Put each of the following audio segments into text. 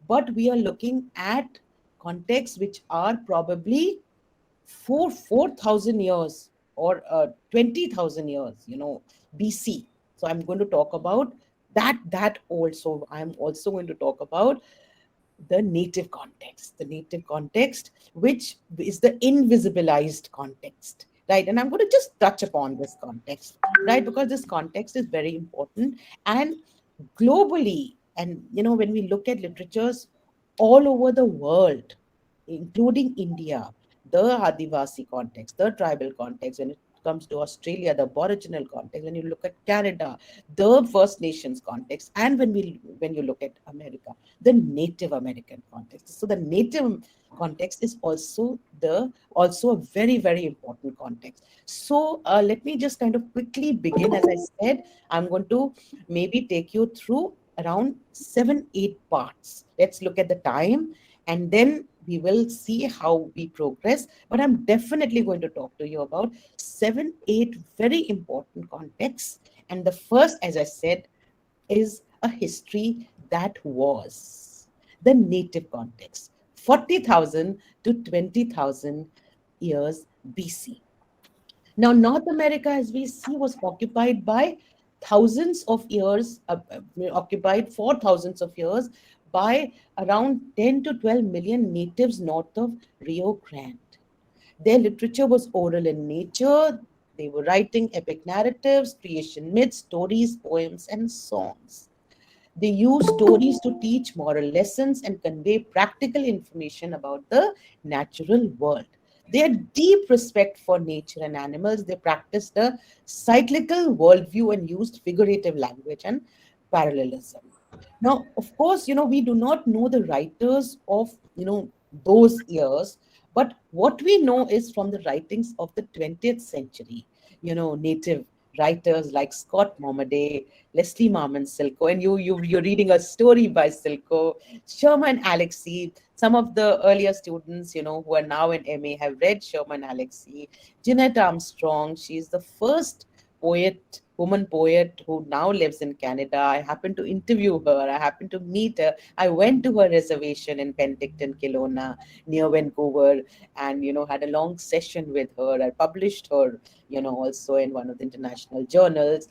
but we are looking at contexts which are probably 4,000 years or 20,000 years, BC. So I'm going to talk about that also. I'm also going to talk about the native context, which is the invisibilized context, right? And I'm going to just touch upon this context, right? Because this context is very important. And globally, and when we look at literatures all over the world, including India, the Adivasi context, the tribal context, when it comes to Australia, the Aboriginal context, when you look at Canada, the First Nations context, and when you look at America, the Native American context. So the Native context is also a very, very important context. So let me just kind of quickly begin. As I said, I'm going to maybe take you through around 7 8 parts. Let's look at the time, and then we will see how we progress. But I'm definitely going to talk to you about 7 8 very important contexts. And the first, as I said, is a history that was the native context, 40,000 to 20,000 years BC. Now, North America, as we see, was occupied by thousands of years, occupied for thousands of years by around 10 to 12 million natives north of Rio Grande. Their literature was oral in nature. They were writing epic narratives, creation myths, stories, poems, and songs. They use stories to teach moral lessons and convey practical information about the natural world. They had deep respect for nature and animals. They practiced a cyclical worldview and used figurative language and parallelism. Now, of course, we do not know the writers of, those years, but what we know is from the writings of the 20th century, native writers like Scott Momaday, Leslie Marmon Silko, and you're reading a story by Silko, Sherman Alexey. Some of the earlier students, who are now in MA have read Sherman Alexey. Jeanette Armstrong, she's the first woman poet who now lives in Canada. I happened to interview her. I happened to meet her. I went to her reservation in Penticton, Kelowna, near Vancouver, and had a long session with her. I published her, also in one of the international journals.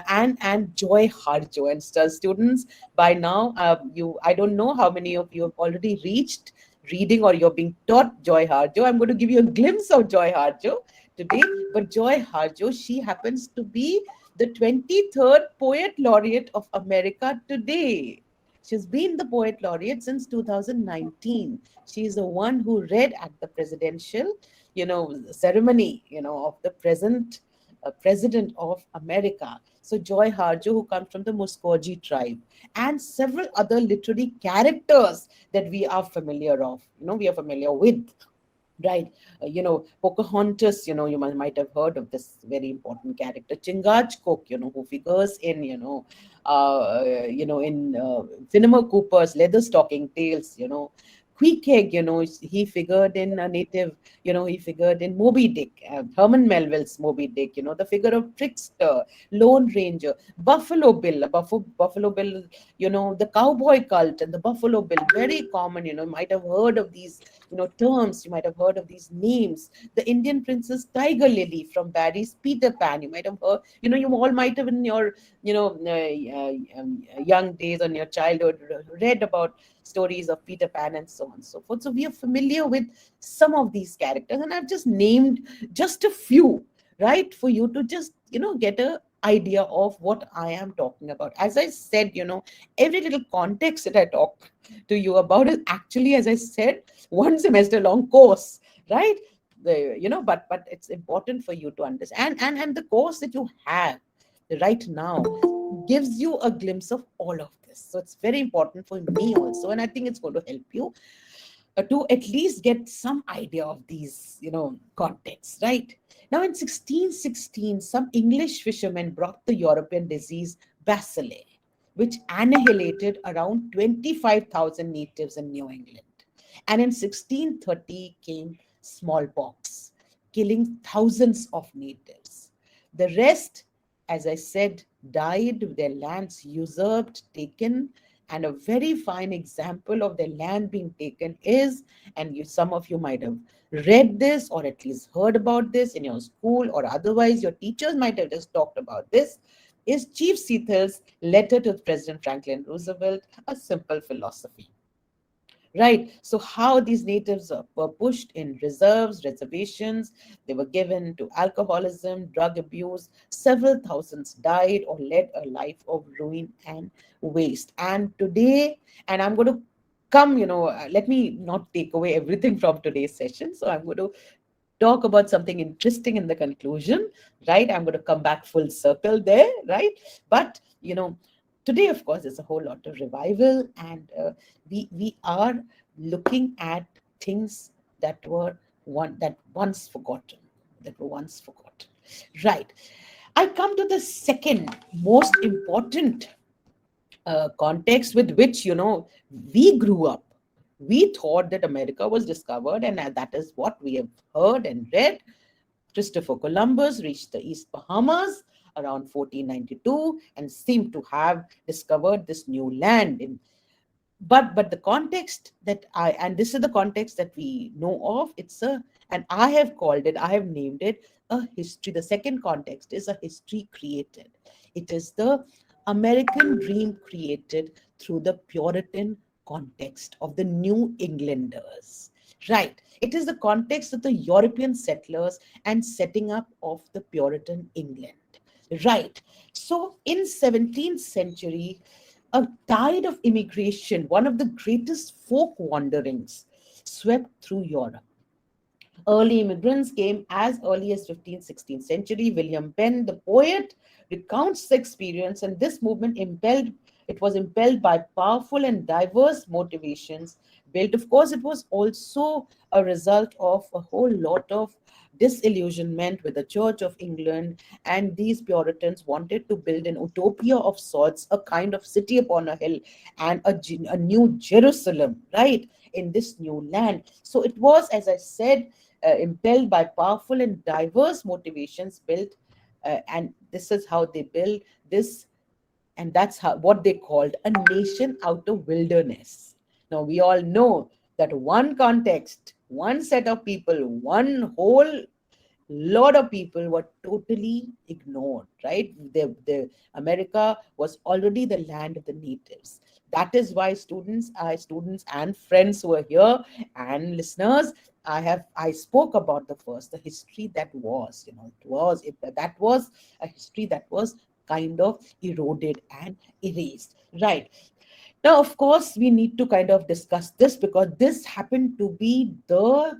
And Joy Harjo, and students, by now, I don't know how many of you have already reached reading or you're being taught Joy Harjo. I'm going to give you a glimpse of Joy Harjo today. But Joy Harjo, she happens to be the 23rd Poet Laureate of America today. She's been the Poet Laureate since 2019. She's the one who read at the presidential, ceremony, of the present president of America. So Joy Harjo, who comes from the Muskogee tribe, and several other literary characters that we are familiar with. Right. Pocahontas, you might have heard of this very important character, Chingachgook, who figures in, in Cinema Cooper's Leatherstocking Tales, Queequeg, he figured in a native, he figured in Moby Dick, Herman Melville's Moby Dick, the figure of trickster, Lone Ranger, Buffalo Bill, Buffalo Bill, the cowboy cult and the Buffalo Bill, very common, you might have heard of these, terms, you might have heard of these names. The Indian princess Tiger Lily from Barry's Peter Pan, you might have heard, you all might have in your, young days, on your childhood, read about stories of Peter Pan and so on and so forth. So we are familiar with some of these characters, and I've just named just a few, right, for you to just, get a idea of what I am talking about. As I said, every little context that I talk to you about is actually, as I said, one semester long course, right? But it's important for you to understand, and the course that you have right now gives you a glimpse of all of this. So it's very important for me also, and I think it's going to help you to at least get some idea of these, contexts, right? Now, in 1616, some English fishermen brought the European disease bacilli, which annihilated around 25,000 natives in New England. And in 1630 came smallpox, killing thousands of natives. The rest, as I said, died, their lands usurped, taken, And a very fine example of their land being taken is, and some of you might have read this or at least heard about this in your school, or otherwise your teachers might have just talked about this, is Chief Seathel's letter to President Franklin Roosevelt, A Simple Philosophy. Right. So, how these natives were pushed in reserves, reservations, they were given to alcoholism, drug abuse. Several thousands died or led a life of ruin and waste. And today, and I'm going to come, let me not take away everything from today's session. So, I'm going to talk about something interesting in the conclusion, right? I'm going to come back full circle there, right? But, today, of course, there's a whole lot of revival, and we are looking at things that once forgotten, that were once forgotten, right? I come to the second most important context with which we grew up. We thought that America was discovered, and that is what we have heard and read. Christopher Columbus reached the East Bahamas around 1492 and seemed to have discovered this new land. But the context that I and this is the context that we know of. And I have called it, I have named it a history. The second context is a history created. It is the American dream created through the Puritan context of the New Englanders. Right. It is the context of the European settlers and setting up of the Puritan England. Right. So in 17th century, a tide of immigration, one of the greatest folk wanderings, swept through Europe. Early immigrants came as early as 15th, 16th century. William Penn, the poet, recounts the experience, and this movement was impelled by powerful and diverse motivations. Built, of course, it was also a result of a whole lot of disillusionment with the Church of England, and these Puritans wanted to build an utopia of sorts, a kind of city upon a hill, and a new Jerusalem, right, in this new land. So it was, as I said, impelled by powerful and diverse motivations, built, and this is how they built this, and that's how what they called a nation out of wilderness. Now we all know that one context, one set of people, one whole lot of people were totally ignored, right? The America was already the land of the natives. That is why students and friends who are here and listeners, I spoke about the history that was, that was a history that was kind of eroded and erased, right? Now, of course, we need to kind of discuss this because this happened to be the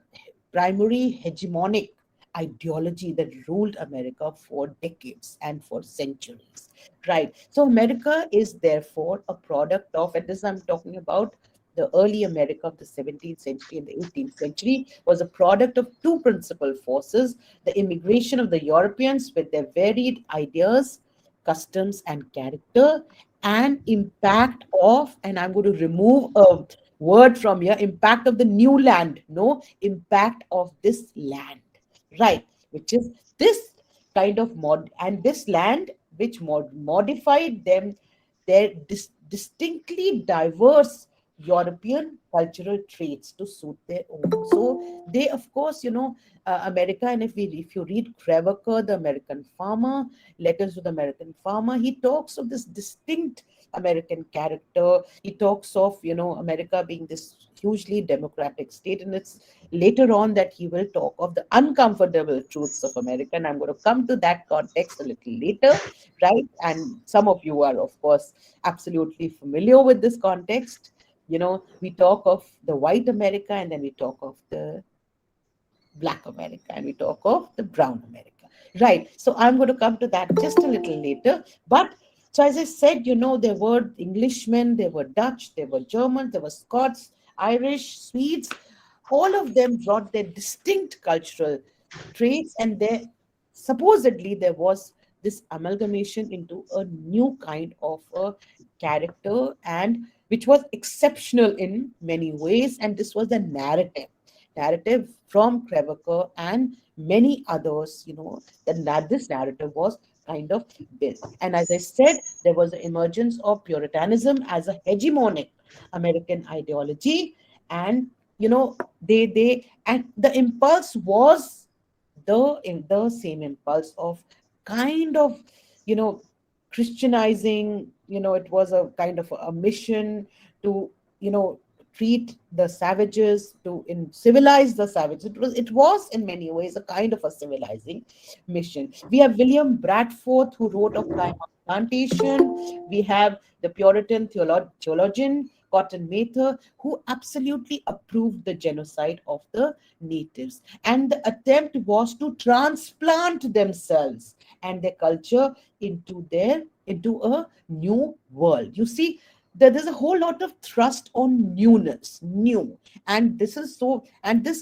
primary hegemonic ideology that ruled America for decades and for centuries, right? So, America is therefore a product of, and this I'm talking about the early America of the 17th century and the 18th century, was a product of two principal forces: the immigration of the Europeans with their varied ideas, customs, and character, and impact of, and I'm going to remove a word from here, impact of the new land, no, impact of this land, right, which is this kind of and this land which modified them, their distinctly diverse European cultural traits to suit their own. So they, of course, America, and if you read Crevaker, the American farmer, Letters to the American Farmer, he talks of this distinct American character. He talks of, America being this hugely democratic state. And it's later on that he will talk of the uncomfortable truths of America. And I'm going to come to that context a little later, right? And some of you are, of course, absolutely familiar with this context. We talk of the white America, and then we talk of the Black America, and we talk of the brown America. Right. So I'm going to come to that just a little later. But so as I said, there were Englishmen, there were Dutch, there were Germans, there were Scots, Irish, Swedes. All of them brought their distinct cultural traits, and supposedly there was this amalgamation into a new kind of a character, and which was exceptional in many ways. And this was the narrative from Crevaker and many others, that this narrative was kind of built. And as I said, there was the emergence of Puritanism as a hegemonic American ideology. And and the impulse was the same impulse of kind of you know Christianizing. It was a kind of a mission to you know treat the savages, to civilize the savages. It was in many ways a kind of a civilizing mission. We have William Bradford, who wrote of Plymouth Plantation. We have the Puritan theologian Cotton Mather, who absolutely approved the genocide of the natives. And the attempt was to transplant themselves and their culture into a new world. You see, there's a whole lot of thrust on newness, new. And this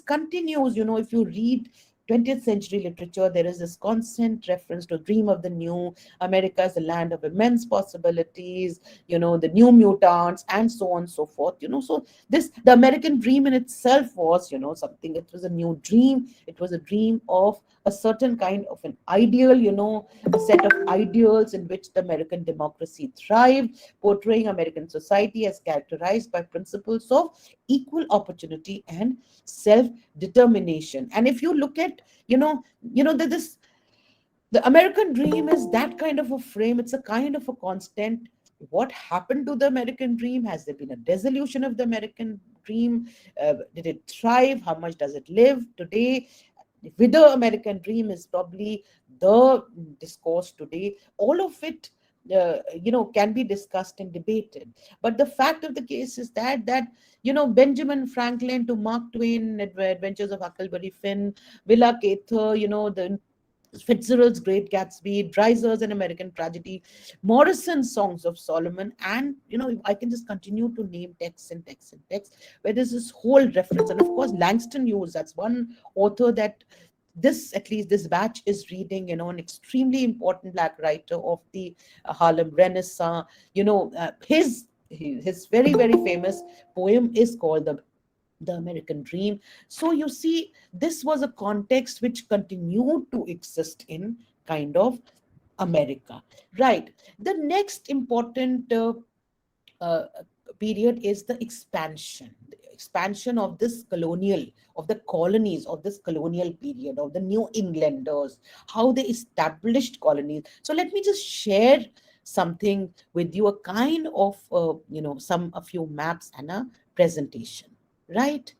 continues, if you read 20th century literature, there is this constant reference to dream of the new. America is a land of immense possibilities, the new mutants, and so on and so forth. So the American dream in itself was, something. It was a new dream. It was a dream of a certain kind of an ideal, a set of ideals in which the American democracy thrived, portraying American society as characterized by principles of equal opportunity and self-determination. And if you look at, that this the American dream is that kind of a frame. It's a kind of a constant. What happened to the American dream? Has there been a dissolution of the American dream? Did it thrive? How much does it live today? With the American dream is probably the discourse today. All of it, can be discussed and debated. But the fact of the case is that Benjamin Franklin to Mark Twain, Adventures of Huckleberry Finn, Willa Cather, the Fitzgerald's Great Gatsby, Dreiser's An American Tragedy, Morrison's Songs of Solomon, and I can just continue to name texts and texts and texts where there's this whole reference. And of course, Langston Hughes, that's one author that at least this batch is reading, an extremely important black writer of the Harlem Renaissance. His very, very famous poem is called the American Dream. So you see, this was a context which continued to exist in kind of America, right? The next important uh, period is the expansion of the colonies of this colonial period of the New Englanders, how they established colonies. So let me just share something with you, a kind of a few maps and a presentation, right?